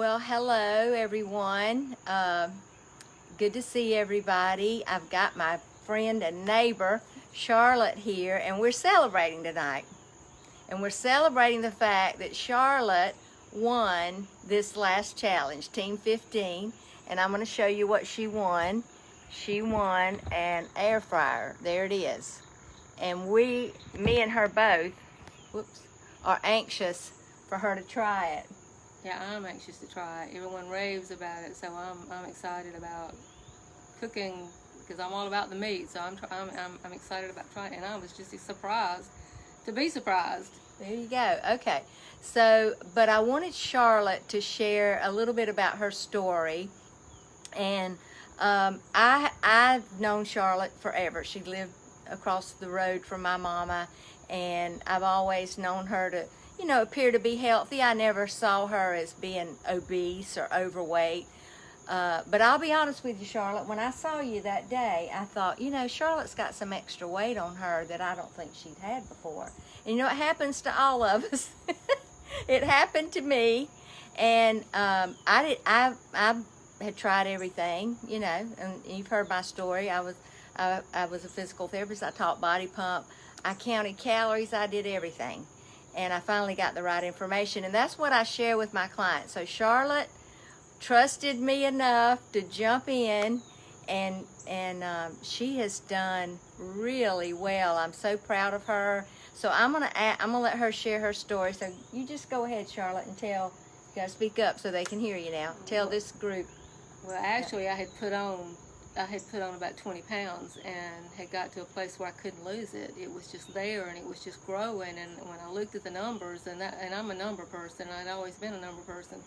Well, hello everyone. Good to see everybody. I've got my friend and neighbor Charlotte here, and we're celebrating tonight. And we're celebrating the fact that Charlotte won this last challenge, Team 15, and I'm going to show you what she won. She won an air fryer. There it is. And me and her both, are anxious for her to try it. Yeah, I'm anxious to try it. Everyone raves about it, so I'm excited about cooking because I'm all about the meat. So I'm excited about trying it, and I was just surprised to be surprised. There you go. Okay. So, but I wanted Charlotte to share a little bit about her story. And I've known Charlotte forever. She lived across the road from my mama, and I've always known her to, appear to be healthy. I never saw her as being obese or overweight. But I'll be honest with you, Charlotte, when I saw you that day, I thought, Charlotte's got some extra weight on her that I don't think she'd had before. And it happens to all of us. It happened to me. And I had tried everything, and you've heard my story. I was a physical therapist. I taught body pump. I counted calories. I did everything. And I finally got the right information. And that's what I share with my clients. So Charlotte trusted me enough to jump in, and she has done really well. I'm so proud of her. So I'm gonna let her share her story. So you just go ahead, Charlotte, and tell. You gotta speak up so they can hear you now. Tell this group. Well, actually, I had put on about 20 pounds and had got to a place where I couldn't lose it. It was just there, and it was just growing. And when I looked at the numbers, and I'm a number person, I'd always been a number person,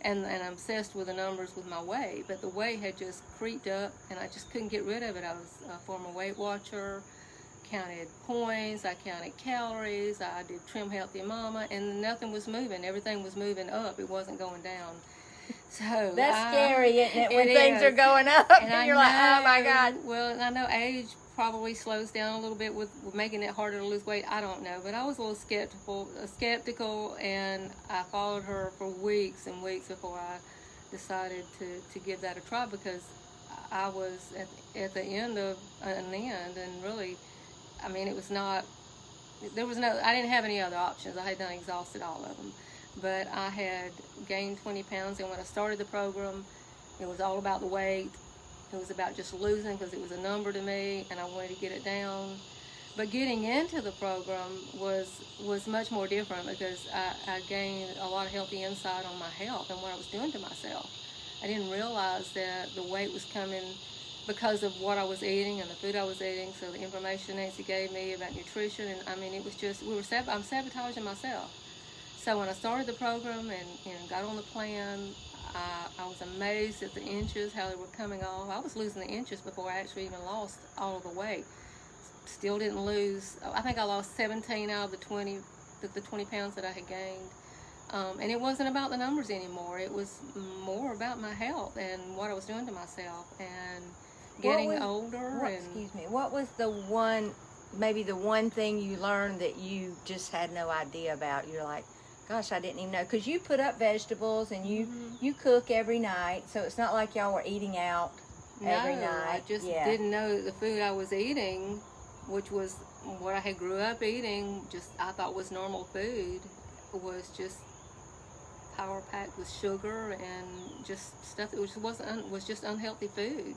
and I'm obsessed with the numbers with my weight. But the weight had just creeped up, and I just couldn't get rid of it. I was a former Weight Watcher, counted points, I counted calories, I did Trim Healthy Mama, and nothing was moving. Everything was moving up. It wasn't going down. So that's scary, isn't it? When things are going up, and you're like, oh my God. Well, I know age probably slows down a little bit with making it harder to lose weight. I don't know, but I was a little skeptical, and I followed her for weeks and weeks before I decided to give that a try, because I was at the end of an end, and really, I mean, I didn't have any other options. I had done exhausted all of them. But I had gained 20 pounds, and when I started the program, it was all about the weight. It was about just losing, because it was a number to me, and I wanted to get it down. But getting into the program was much more different, because I gained a lot of healthy insight on my health and what I was doing to myself. I didn't realize that the weight was coming because of what I was eating and the food I was eating. So the information Nancy gave me about nutrition, and I mean, it was just, I'm sabotaging myself. So when I started the program and got on the plan, I was amazed at the inches, how they were coming off. I was losing the inches before I actually even lost all of the weight. Still didn't lose. I think I lost 17 out of the 20 pounds that I had gained. And it wasn't about the numbers anymore. It was more about my health and what I was doing to myself, and getting older. Excuse me. What was maybe the one thing you learned that you just had no idea about? You're like, gosh, I didn't even know. Because you put up vegetables, and you cook every night, so it's not like y'all were eating out every night. I just didn't know that the food I was eating, which was what I had grew up eating, I thought was normal food, was just power packed with sugar and just stuff that was just unhealthy food.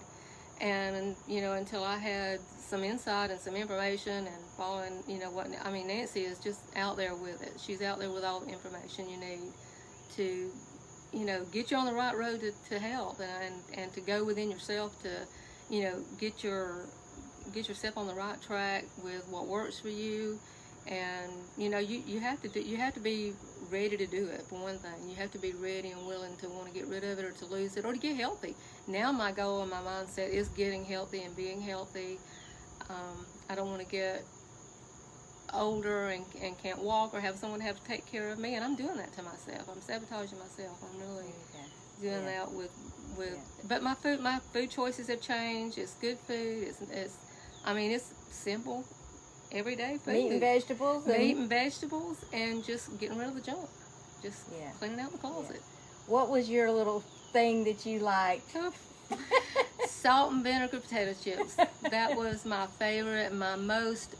And until I had some insight and some information and following, Nancy is just out there with it. She's out there with all the information you need to, get you on the right road to health, and to go within yourself to, get yourself on the right track with what works for you. And you have to be ready to do it. For one thing, you have to be ready and willing to want to get rid of it, or to lose it, or to get healthy. Now my goal and my mindset is getting healthy and being healthy. I don't want to get older and can't walk, or have someone have to take care of me, and I'm doing that to myself. I'm sabotaging myself. I'm really doing that with. But my food choices have changed. It's good food. It's simple, everyday food. Meat and vegetables. Meat and vegetables, and just getting rid of the junk. Just cleaning out the closet. What was your little thing that you liked? Salt and vinegar potato chips. That was my favorite. My most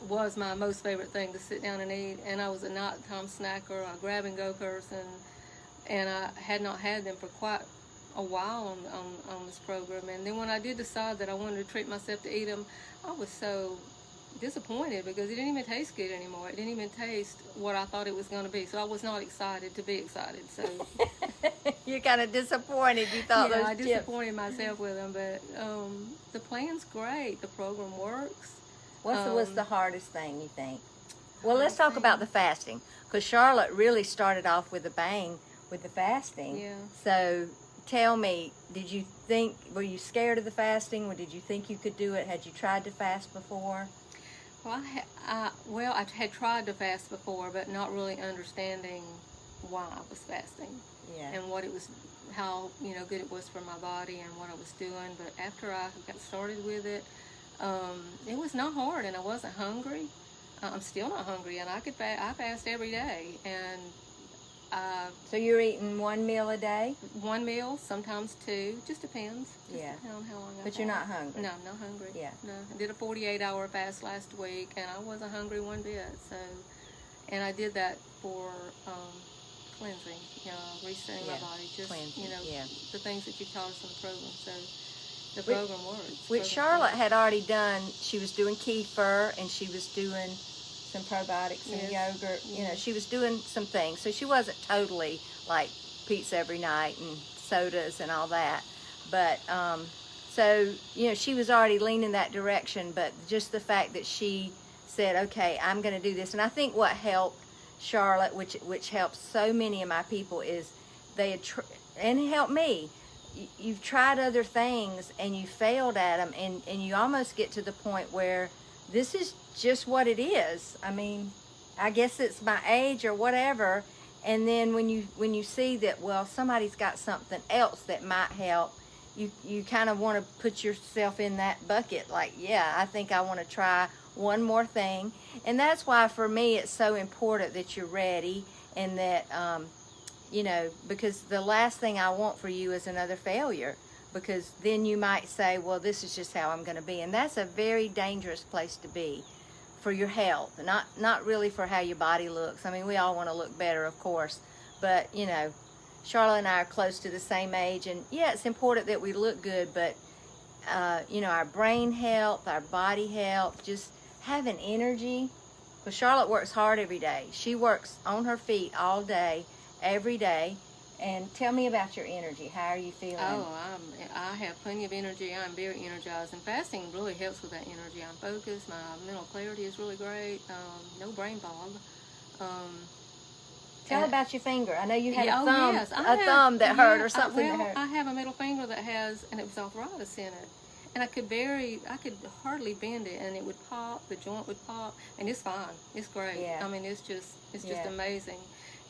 favorite thing to sit down and eat. And I was a nighttime snacker, a grab and go person, and I had not had them for quite a while on this program. And then when I did decide that I wanted to treat myself to eat them, I was so disappointed because it didn't even taste good anymore. It didn't even taste what I thought it was going to be. So I was not excited to be excited. So you're kind of disappointed. You thought yeah, those I chips. disappointed myself with them, but the plan's great. The program works. What's the hardest thing you think? Well, let's talk about the fasting, because Charlotte really started off with a bang with the fasting. Yeah. So tell me, were you scared of the fasting, or did you think you could do it? Had you tried to fast before? Well, I had tried to fast before, but not really understanding why I was fasting. Yeah. And what it was, how good it was for my body and what I was doing. But after I got started with it, it was not hard, and I wasn't hungry. I'm still not hungry, and I fast every day. And so you're eating one meal a day? One meal, sometimes two, just depends. Yeah. Depends on how long I But you're not hungry? No, I'm not hungry. Yeah. No, I did a 48-hour fast last week, and I wasn't hungry one bit. So, and I did that for cleansing, resetting my body, just cleansing, the things that you taught us in the program. So the program works. Which Charlotte had already done. She was doing kefir, and she was doing some probiotics and yogurt. Yes. She was doing some things. So she wasn't totally like pizza every night and sodas and all that. But so she was already leaning that direction. But just the fact that she said, "Okay, I'm going to do this," and I think what helped Charlotte, which helps so many of my people, is they had and it helped me. You've tried other things and you failed at them, and you almost get to the point where this is just what it is. I mean, I guess it's my age or whatever. And then when you see that, well, somebody's got something else that might help, you kind of want to put yourself in that bucket. Like, yeah, I think I want to try one more thing. And that's why for me it's so important that you're ready, and that because the last thing I want for you is another failure, because then you might say, well, this is just how I'm going to be. And that's a very dangerous place to be for your health, not really for how your body looks. I mean, we all want to look better, of course, but Charlotte and I are close to the same age, and yeah, it's important that we look good, but our brain health, our body health, just having energy. Because Charlotte works hard every day. She works on her feet all day, every day. And tell me about your energy. How are you feeling? Oh, I have plenty of energy. I'm very energized, and fasting really helps with that energy. I'm focused. My mental clarity is really great. No brain fog. Tell about your finger. I know you had a thumb that hurt, or something that hurt. I have a middle finger that has, and it was arthritis in it. And I could hardly bend it, and it would pop, the joint would pop, and it's fine. It's great. Yeah. I mean, it's just amazing.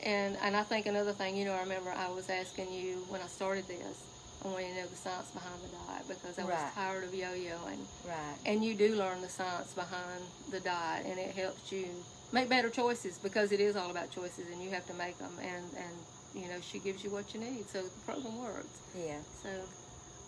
And I think another thing, I remember I was asking you when I started this, I wanted to know the science behind the diet, because I was tired of yo-yoing. Right. And you do learn the science behind the diet, and it helps you make better choices, because it is all about choices, and you have to make them. And she gives you what you need, so the program works. Yeah. So.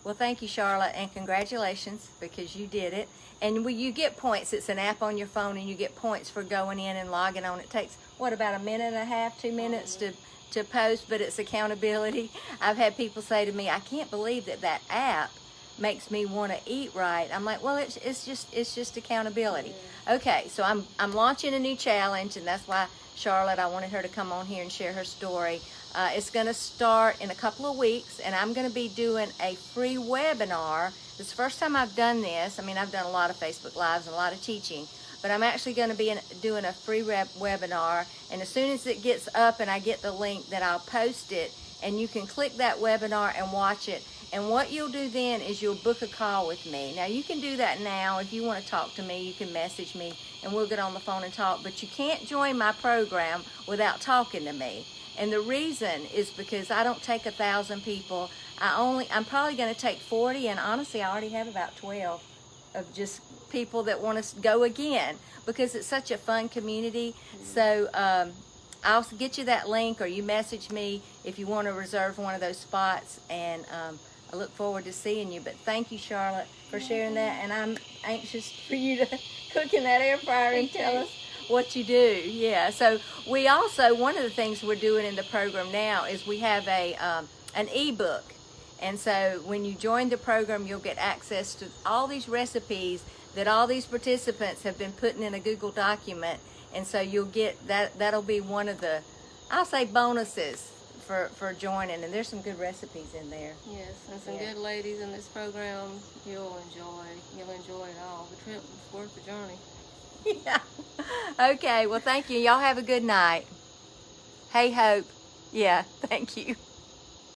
Well, thank you, Charlotte, and congratulations, because you did it. And you get points. It's an app on your phone, and you get points for going in and logging on. It takes, about a minute and a half, 2 minutes to post, but it's accountability. I've had people say to me, I can't believe that app makes me want to eat right. I'm like, well, it's just accountability. Yeah. Okay, so I'm launching a new challenge, and that's why Charlotte, I wanted her to come on here and share her story. It's going to start in a couple of weeks, and I'm going to be doing a free webinar. It's the first time I've done this. I mean, I've done a lot of Facebook Lives and a lot of teaching, but I'm actually going to be doing a free webinar, and as soon as it gets up and I get the link, then I'll post it, and you can click that webinar and watch it. And what you'll do then is you'll book a call with me. Now, you can do that now. If you want to talk to me, you can message me, and we'll get on the phone and talk, but you can't join my program without talking to me. And the reason is because I don't take 1,000 people. I'm probably going to take 40, and honestly, I already have about 12 of just people that want to go again, because it's such a fun community. Mm-hmm. So I'll get you that link, or you message me if you want to reserve one of those spots, and I look forward to seeing you. But thank you, Charlotte, for sharing that, and I'm anxious for you to cook in that air fryer and tell us what you do. Yeah, so we also, one of the things we're doing in the program now is we have an ebook. And so when you join the program, you'll get access to all these recipes that all these participants have been putting in a Google document. And so you'll get that. That'll be one of the, I'll say, bonuses for joining. And there's some good recipes in there. Yes, and some good ladies in this program. You'll enjoy it all. The trip was worth the journey. Yeah. Okay, well, thank you. Y'all have a good night. Hey, Hope. Yeah, thank you.